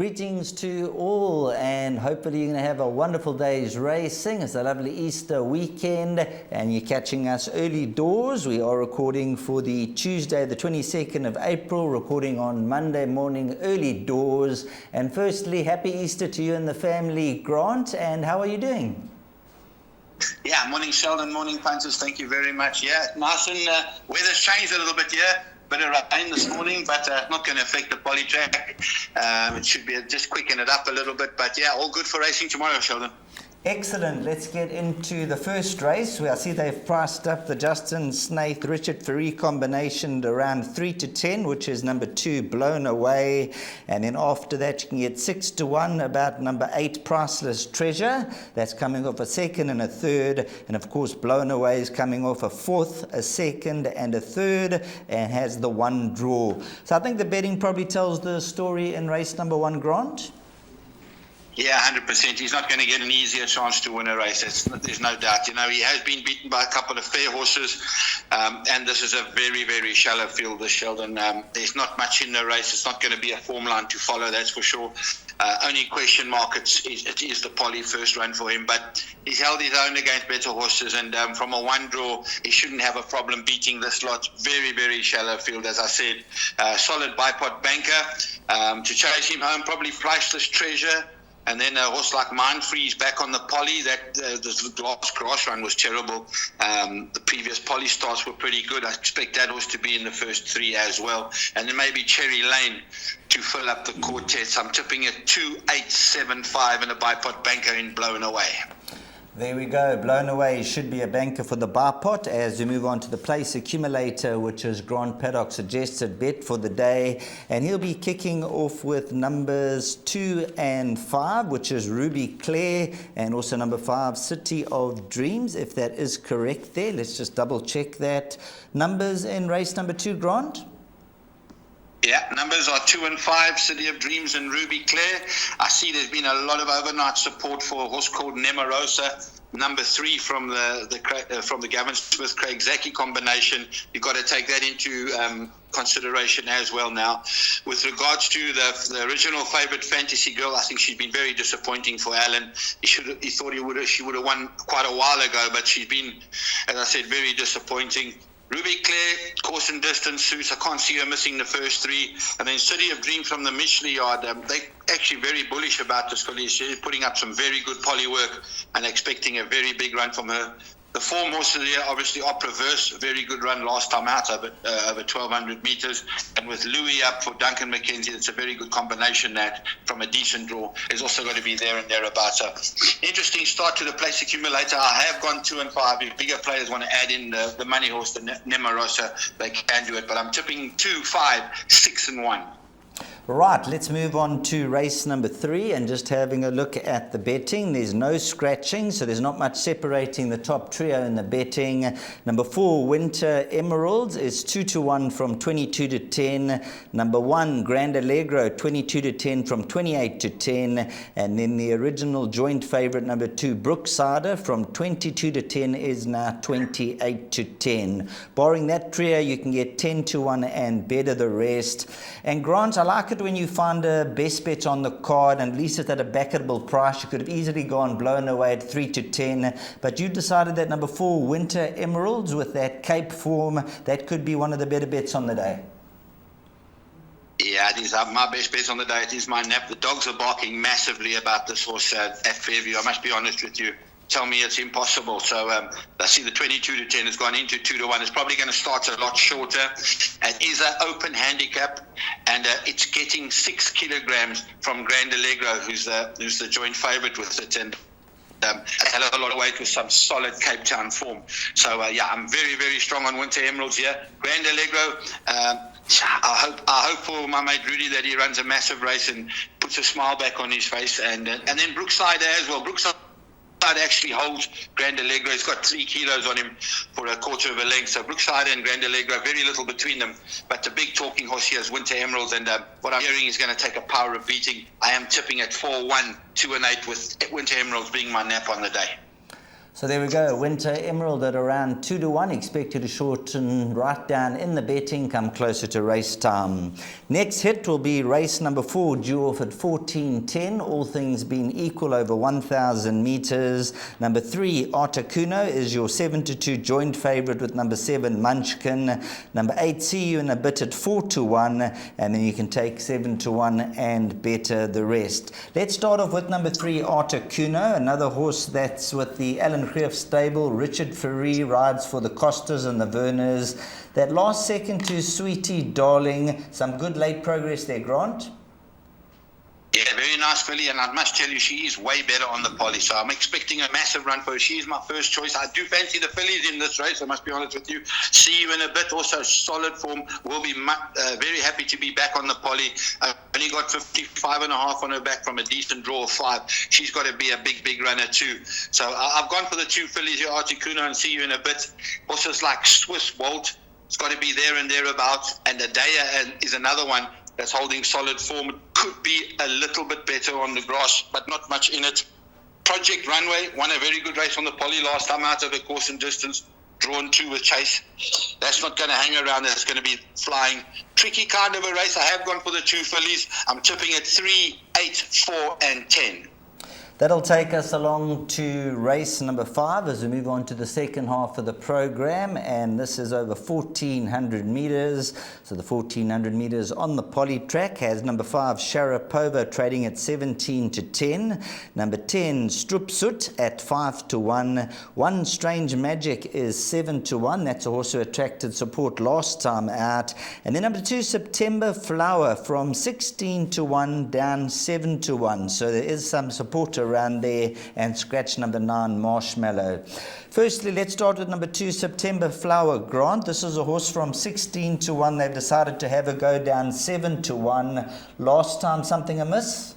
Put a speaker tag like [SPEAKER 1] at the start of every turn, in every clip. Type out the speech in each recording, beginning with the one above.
[SPEAKER 1] Greetings to all, and hopefully you're going to have a wonderful day's racing. It's a lovely Easter weekend and you're catching us early doors. We are recording for the Tuesday the 22nd of April, recording on Monday morning early doors. And firstly, happy Easter to you and the family, Grant, and how are you doing?
[SPEAKER 2] Yeah, morning Sheldon, morning punters, thank you very much. Yeah, nice and weather's changed a little bit here. Bit of rain this morning, but not going to affect the poly track. It should be just quicken it up a little bit, but yeah, all good for racing tomorrow, Sheldon.
[SPEAKER 1] Excellent. Let's get into the first race. I see they've priced up the Justin Snaith Richard Ferree combination around 3 to 10, which is number 2 Blown Away, and then after that you can get 6 to 1 about number 8 Priceless Treasure. That's coming off a second and a third, and of course Blown Away is coming off a fourth, a second and a third, and has the one draw. So I think the betting probably tells the story in race number 1, Grant.
[SPEAKER 2] Yeah, 100%. He's not going to get an easier chance to win a race. There's no doubt. You know, he has been beaten by a couple of fair horses, and this is a very, very shallow field, this Sheldon. There's not much in the race. It's not going to be a form line to follow, that's for sure. Only question mark it is the poly first run for him, but he's held his own against better horses, and from a one draw, he shouldn't have a problem beating this lot. Very, very shallow field, as I said. Solid bipod banker. To chase him home, probably Priceless Treasure. And then a horse like Mindfree's back on the poly. The last grass run was terrible. The previous poly starts were pretty good. I expect that horse to be in the first 3 as well. And then maybe Cherry Lane to fill up the quartet. I'm tipping it 2-8-7-5 and a bipod banker in Blown Away.
[SPEAKER 1] There we go. Blown Away should be a banker for the bipot as we move on to the place Accumulator, which is Grant Paddock's suggested bet for the day. And he'll be kicking off with numbers 2 and 5, which is Ruby Claire, and also number 5, City of Dreams, if that is correct there. Let's just double check that. Numbers in race number 2, Grant?
[SPEAKER 2] Yeah, numbers are 2 and 5, City of Dreams and Ruby Claire. I see there's been a lot of overnight support for a horse called Nemarosa. Number 3 from the Gavin Smith Craig Zaki combination. You've got to take that into consideration as well now. With regards to the original favourite Fantasy Girl, I think she's been very disappointing for Alan. He thought she would have won quite a while ago, but she's been, as I said, very disappointing. Ruby Claire, course and distance suits. I can't see her missing the first 3. And then City of Dream from the Michelin Yard. They're actually very bullish about this filly. She's putting up some very good poly work and expecting a very big run from her. The form horses here, obviously, Opera Verse, a very good run last time out over 1,200 metres. And with Louis up for Duncan McKenzie, it's a very good combination that from a decent draw is also going to be there and thereabouts. So, interesting start to the place Accumulator. I have gone 2 and 5. If bigger players want to add in the money horse, the Nemarosa, they can do it. But I'm tipping 2, 5, 6 and 1.
[SPEAKER 1] Right, let's move on to race number 3 and just having a look at the betting. There's no scratching, so there's not much separating the top trio in the betting. Number 4, Winter Emeralds, is 2 to 1 from 22 to 10. Number 1, Grand Allegro, 22 to 10 from 28 to 10. And then the original joint favourite, number 2, Brooksider, from 22 to 10 is now 28 to 10. Barring that trio, you can get 10 to 1 and better the rest. And Grant, I like it when you find a best bet on the card, and at least it's at a backable price. You could have easily gone Blown Away at 3 to 10, but you decided that number 4, Winter Emeralds, with that Cape form, that could be one of the better bets on the day.
[SPEAKER 2] Yeah, it is my best bet on the day. It is my nap. The dogs are barking massively about this horse at Fairview. I must be honest with you. Tell me it's impossible. So I see the 22 to 10 has gone into 2 to 1. It's probably going to start a lot shorter. It is an open handicap, and it's getting 6 kilograms from Grand Allegro, who's the joint favourite with it, and a hell of a lot of weight with some solid Cape Town form. So yeah, I'm very, very strong on Winter Emeralds here. Grand Allegro. I hope for my mate Rudy that he runs a massive race and puts a smile back on his face, and then Brooksider as well. Brooksider actually holds Grand Allegro. He's got 3 kilos on him for a quarter of a length. So Brookside and Grand Allegro, very little between them. But the big talking horse here is Winter Emeralds, and what I'm hearing is going to take a power of beating. I am tipping at 4-1, 2 and 8, with Winter Emeralds being my nap on the day.
[SPEAKER 1] So there we go, Winter Emerald at around 2-1, expected to shorten right down in the betting, come closer to race time. Next hit will be race number 4, due off at 14:10, all things being equal over 1,000 meters. Number 3, Articuno, is your 7-2 joint favorite with number 7, Munchkin. Number 8, See You in a Bit at 4-1, and then you can take 7-1 and better the rest. Let's start off with number 3, Articuno, another horse that's with the Alan Greff stable. Richard Ferree rides for the Costas and the Werners. That last second to Sweetie Darling, some good late progress there, Grant.
[SPEAKER 2] Yeah, very nice filly, and I must tell you, she is way better on the poly, so I'm expecting a massive run for her. She is my first choice. I do fancy the fillies in this race, I must be honest with you. See You in a Bit, also solid form, will be very happy to be back on the poly. Only got 55.5 on her back from a decent draw of 5. She's got to be a big runner too. So I've gone for the 2 fillies here, Articuno and See You in a Bit. Horses like Swiss Walt, it's got to be there and thereabouts, and Adaya is another one that's holding solid form. It could be a little bit better on the grass, but not much in it. Project Runway won a very good race on the poly last time out of a course and distance, drawn 2 with Chase. That's not going to hang around. That's going to be flying. Tricky kind of a race. I have gone for the 2 fillies. I'm tipping at 3, 8, 4, and 10.
[SPEAKER 1] That'll take us along to race number 5 as we move on to the second half of the program, and this is over 1,400 meters. So the 1,400 meters on the poly track has number 5 Sharapova trading at 17-10, number 10 Strupsut at 5-1, 1 Strange Magic is 7-1. That's a horse who attracted support last time out, and then number 2 September Flower from 16-1 down 7-1. So there is some support around there, and scratch number 9 Marshmallow. Firstly, let's start with number 2 September Flower, Grant. This is a horse from 16-1. They've decided to have a go down 7-1. Last time something amiss?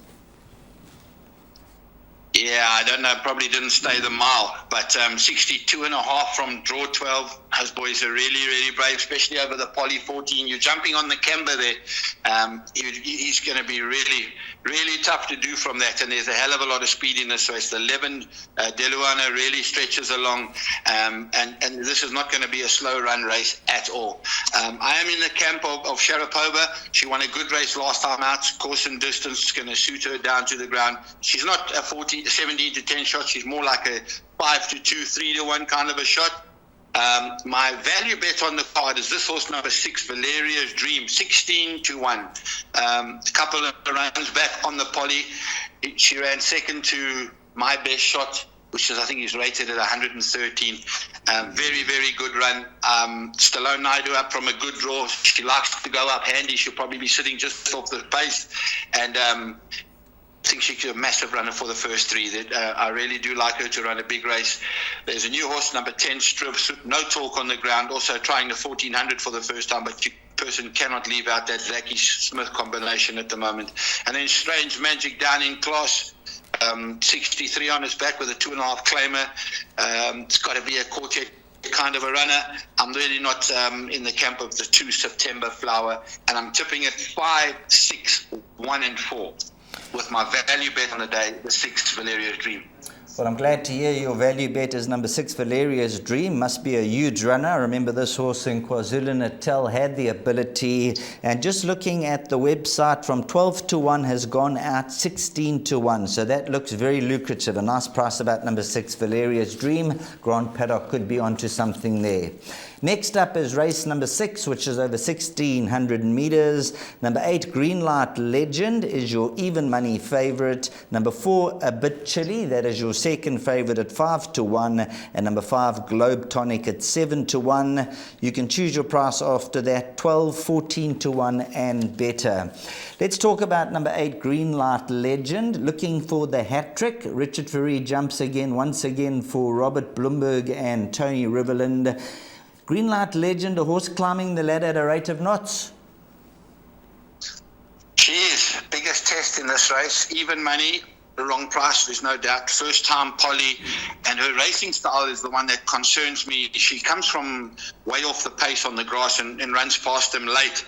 [SPEAKER 2] Yeah, I don't know, probably didn't stay the mile, but 62.5 from draw 12. Those boys are really brave, especially over the poly 14. You're jumping on the camber there. He's going to be really tough to do from that, and there's a hell of a lot of speed in this race. The 11 Deluana really stretches along, and this is not going to be a slow run race at all. I am in the camp of Sharapova. She won a good race last time out. Course and distance is going to suit her down to the ground. She's not a 17-10 shot. She's more like a 5-2, 3-1 kind of a shot. My value bet on the card is this horse number 6, Valeria's Dream, 16-1. A couple of runs back on the poly. She ran second to My Best Shot, which is, I think, is rated at 113. Very good run. Stallone Naidu up from a good draw. She likes to go up handy. She'll probably be sitting just off the pace, and I think she's a massive runner for the first 3. I really do like her to run a big race. There's a new horse, number 10, Strip, no talk on the ground, also trying the 1,400 for the first time, but person cannot leave out that Zachy Smith combination at the moment. And then Strange Magic down in class, 63 on his back with a 2.5 claimer. It's got to be a quartet kind of a runner. I'm really not in the camp of the 2 September Flower, and I'm tipping at 5, 6, 1, and 4. With my value bet on the day, the 6 Valeria's Dream.
[SPEAKER 1] Well, I'm glad to hear your value bet is number 6 Valeria's Dream. Must be a huge runner. I remember this horse in KwaZulu-Natal had the ability. And just looking at the website, from 12-1 has gone out 16-1. So that looks very lucrative. A nice price about number 6 Valeria's Dream. Grant Paddock could be onto something there. Next up is race number 6, which is over 1,600 meters. Number 8, Greenlight Legend, is your even money favorite. Number 4, A Bit Chilly, that is your second favorite at 5-1. And number 5, Globe Tonic at 7-1. You can choose your price after that, 12, 14-1 and better. Let's talk about number 8, Greenlight Legend. Looking for the hat trick. Richard Ferree jumps once again for Robert Bloomberg and Tony Riverland. Greenlight Legend, a horse climbing the ladder at a rate of knots.
[SPEAKER 2] She is. Biggest test in this race. Even money, the wrong price, there's no doubt. First time poly, and her racing style is the one that concerns me. She comes from way off the pace on the grass and runs past them late.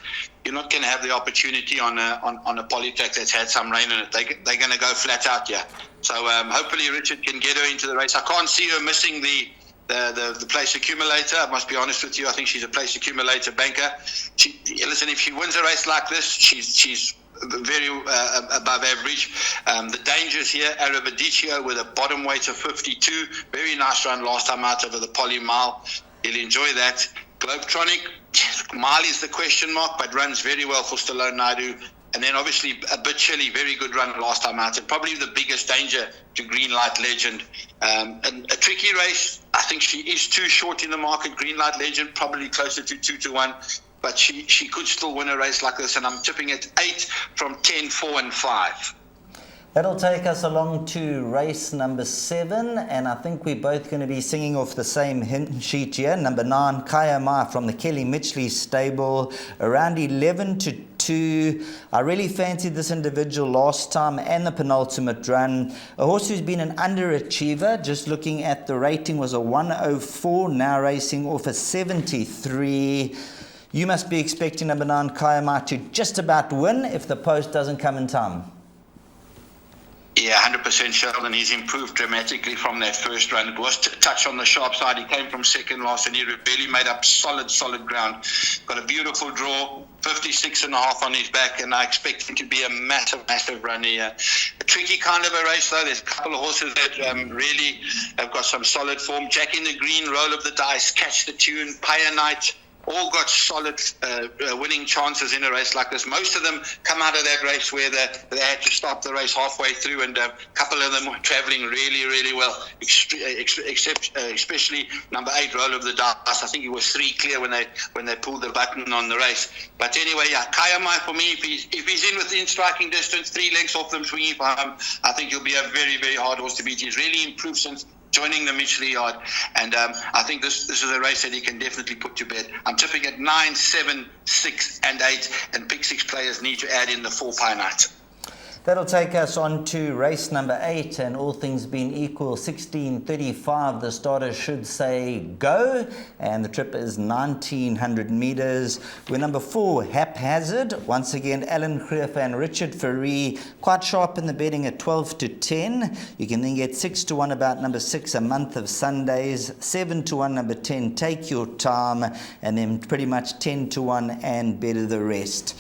[SPEAKER 2] you're not going to have the opportunity on a poly track that's had some rain in it. They're going to go flat out here. So hopefully Richard can get her into the race. I can't see her missing the place accumulator. I must be honest with you. I think she's a place accumulator banker. Listen, if she wins a race like this, she's very above average. The dangers here, Arabadicio with a bottom weight of 52. Very nice run last time out over the poly mile. He'll enjoy that. Globetronic, mile is the question mark, but runs very well for Stallone Naidu. And then obviously a bit chilly, very good run last time out, and probably the biggest danger to Greenlight Legend. And a tricky race. I think she is too short in the market. Greenlight Legend probably closer to 2-1, but she could still win a race like this. And I'm tipping it 8 from 10, 4 and 5.
[SPEAKER 1] That'll take us along to race number 7, and I think we're both going to be singing off the same hint sheet here. Number 9, Kaiam from the Kelly Mitchley stable, around 11-2. I really fancied this individual last time and the penultimate run. A horse who's been an underachiever, just looking at the rating, was a 104, now racing off a 73. You must be expecting number 9, Kaiam, to just about win if the post doesn't come in time.
[SPEAKER 2] Yeah, 100% Sheldon. He's improved dramatically from that first run. It was a touch on the sharp side. He came from second last and he really made up solid ground. Got a beautiful draw, 56.5 on his back, and I expect him to be a massive runner here. A tricky kind of a race though. There's a couple of horses that really have got some solid form. Jack in the Green, Roll of the Dice, Catch the Tune, Paya Night, all got solid winning chances in a race like this. Most of them come out of that race where they had to stop the race halfway through, and a couple of them were travelling really well, especially number 8, Roll of the Dice. I think he was 3 clear when they pulled the button on the race. But anyway, yeah, Kaiam for me, if he's in within striking distance, 3 lengths off them swinging for him, I think he'll be a very hard horse to beat. He's really improved since joining the Mitchley yard, and I think this is a race that he can definitely put to bed. I'm tipping at 9, 7, 6 and 8, and pick 6 players need to add in the 4 Pie Night.
[SPEAKER 1] That'll take us on to race number 8, and all things being equal, 16:35, the starter should say go, and the trip is 1900 meters. We're number 4, Haph Hazard. Once again, Alan Creef and Richard Ferree, quite sharp in the betting at 12-10. You can then get 6-1 about number 6, A Month of Sundays, 7-1 number 10, Take Your Time, and then pretty much 10-1 and better the rest.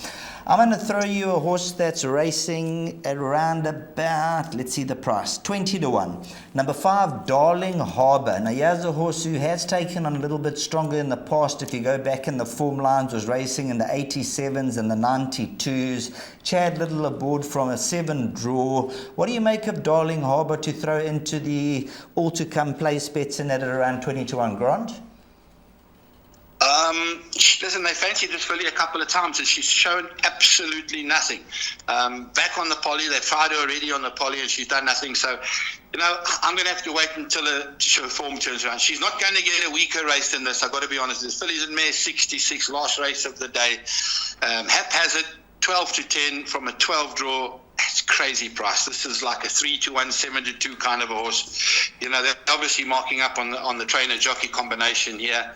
[SPEAKER 1] I'm going to throw you a horse that's racing at around about, let's see the price, 20-1. Number 5, Darling Harbour. Now, here's a horse who has taken on a little bit stronger in the past. If you go back in the form lines, was racing in the 87s and the 92s. Chad Little aboard from a 7 draw. What do you make of Darling Harbour to throw into the all-to-come place bets in at around 20-1, Grant?
[SPEAKER 2] Listen, they fancied this filly a couple of times and she's shown absolutely nothing. Back on the poly, they tried her already on the poly and she's done nothing. So, I'm going to have to wait until her form turns around. She's not going to get a weaker race than this, I've got to be honest. This filly's in mare 66, last race of the day. Haph Hazard, 12-10 from a 12 draw. That's crazy price. This is like a 3-1, 7-2 kind of a horse. They're obviously marking up on the trainer jockey combination here.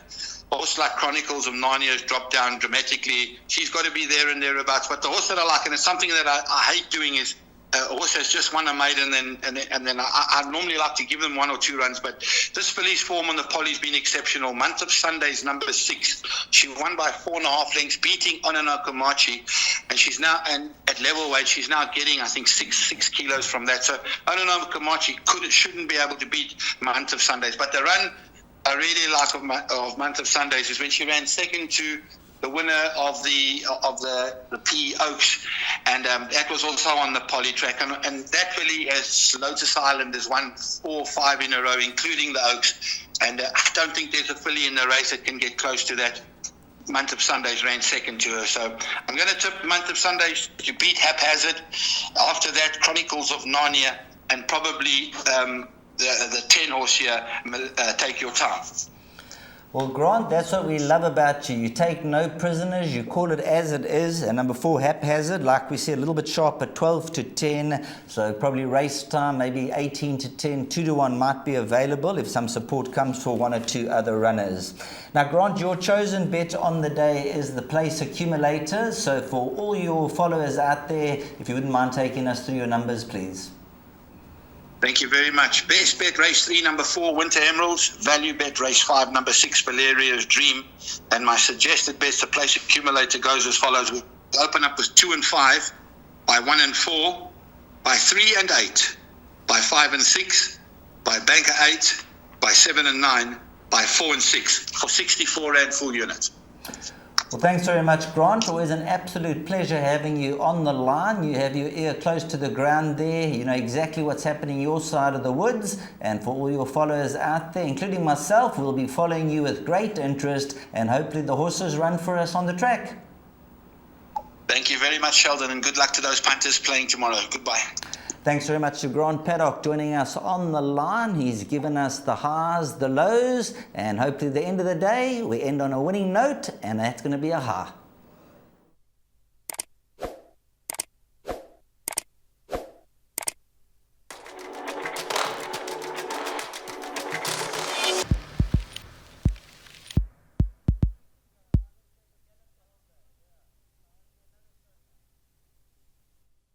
[SPEAKER 2] Horse like Chronicles of Narnia has dropped down dramatically. She's got to be there and thereabouts. But the horse that I like, and it's something that I hate doing, is a horse that's just won a maiden, and then I normally like to give them 1 or 2 runs. But this filly's form on the poly's been exceptional. Month of Sundays, number 6. She won by 4.5 lengths, beating Onana Komachi, and she's now, and at level weight, she's now getting, I think, 6 kilos from that. So Onana Komachi shouldn't be able to beat Month of Sundays. But the run I really like of Month of Sundays is when she ran second to the winner of the P Oaks, and that was also on the poly track, and that really has Lotus Island has won 4 or 5 in a row, including the Oaks, and I don't think there's a filly in the race that can get close to that. Month of Sundays ran second to her, so I'm going to tip Month of Sundays to beat Haph Hazard. After that, Chronicles of Narnia, and probably the 10 horse here, Take Your Time.
[SPEAKER 1] Well, Grant, that's what we love about you. You take no prisoners, you call it as it is. And number 4, Haph Hazard, like we said, a little bit sharp at 12 to 10. So probably race time, maybe 18 to 10, 2 to 1 might be available if some support comes for 1 or 2 other runners. Now, Grant, your chosen bet on the day is the place Accumulator. So for all your followers out there, if you wouldn't mind taking us through your numbers, please.
[SPEAKER 2] Thank you very much. Best bet race 3, number 4, Winter Emeralds. Value bet race 5, number 6, Valeria's Dream. And my suggested bets, the place Accumulator, goes as follows. We'll open up with 2 and 5, by 1 and 4, by 3 and 8, by 5 and 6, by Banker 8, by 7 and 9, by 4 and 6 for 64 Rand full unit.
[SPEAKER 1] Well, thanks very much, Grant. Always an absolute pleasure having you on the line. You have your ear close to the ground there. You know exactly what's happening your side of the woods. And for all your followers out there, including myself, we'll be following you with great interest. And hopefully the horses run for us on the track.
[SPEAKER 2] Thank you very much, Sheldon, and good luck to those punters playing tomorrow. Goodbye.
[SPEAKER 1] Thanks very much to Grant Paddock joining us on the line. He's given us the highs, the lows, and hopefully at the end of the day, we end on a winning note, and that's going to be a high.